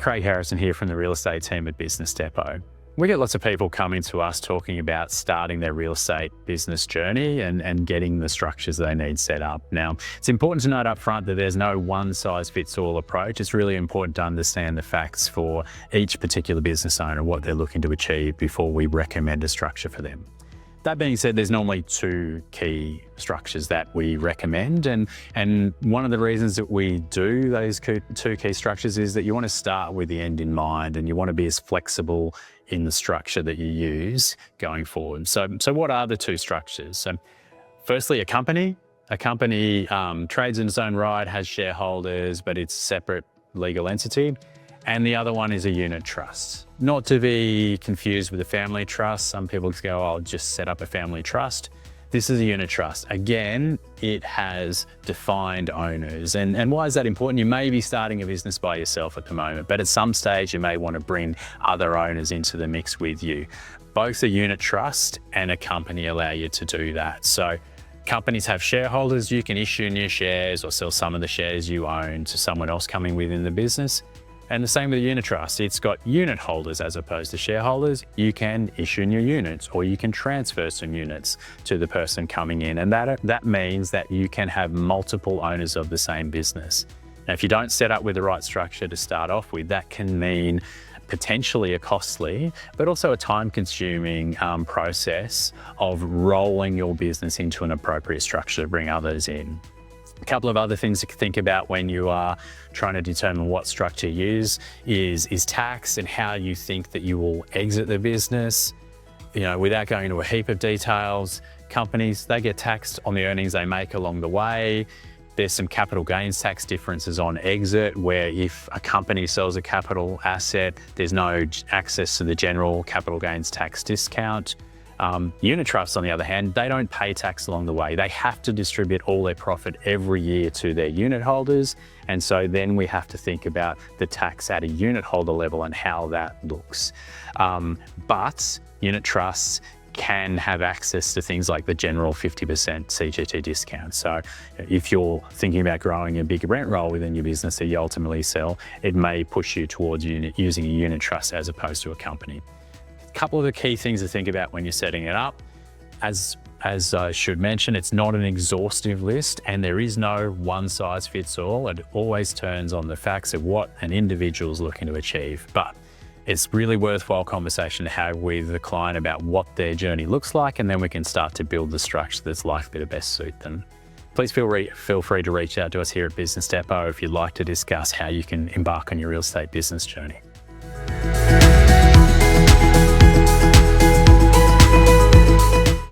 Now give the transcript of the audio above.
Craig Harrison here from the real estate team at Business Depot. We get lots of people coming to us talking about starting their real estate business journey and getting the structures they need set up. Now, it's important to note up front that there's no one-size-fits-all approach. It's really important to understand the facts for each particular business owner, what they're looking to achieve before we recommend a structure for them. That being said, there's normally two key structures that we recommend. And one of the reasons that we do those two key structures is that you want to start with the end in mind and you want to be as flexible in the structure that you use going forward. So what are the two structures? So firstly, a company. A company trades in its own right, has shareholders, but it's a separate legal entity. And the other one is a unit trust. Not to be confused with a family trust. Some people go, I'll just set up a family trust. This is a unit trust. Again, it has defined owners. And why is that important? You may be starting a business by yourself at the moment, but at some stage you may want to bring other owners into the mix with you. Both a unit trust and a company allow you to do that. So companies have shareholders. You can issue new shares or sell some of the shares you own to someone else coming within the business. And the same with a unit trust. It's got unit holders as opposed to shareholders. You can issue new units or you can transfer some units to the person coming in. And that means that you can have multiple owners of the same business. Now, if you don't set up with the right structure to start off with, that can mean potentially a costly, but also a time-consuming process of rolling your business into an appropriate structure to bring others in. A couple of other things to think about when you are trying to determine what structure to use is tax and how you think that you will exit the business. You know, without going into a heap of details, companies, they get taxed on the earnings they make along the way. There's some capital gains tax differences on exit, where if a company sells a capital asset, there's no access to the general capital gains tax discount. Unit trusts, on the other hand, they don't pay tax along the way. They have to distribute all their profit every year to their unit holders. And so then we have to think about the tax at a unit holder level and how that looks. But unit trusts can have access to things like the general 50% CGT discount. So if you're thinking about growing a big rent roll within your business that you ultimately sell, it may push you towards using a unit trust as opposed to a company. Couple of the key things to think about when you're setting it up. As I should mention, it's not an exhaustive list and there is no one size fits all. It always turns on the facts of what an individual is looking to achieve. But it's really worthwhile conversation to have with the client about what their journey looks like, and then we can start to build the structure that's likely to best suit them. Please feel free to reach out to us here at Business Depot if you'd like to discuss how you can embark on your real estate business journey.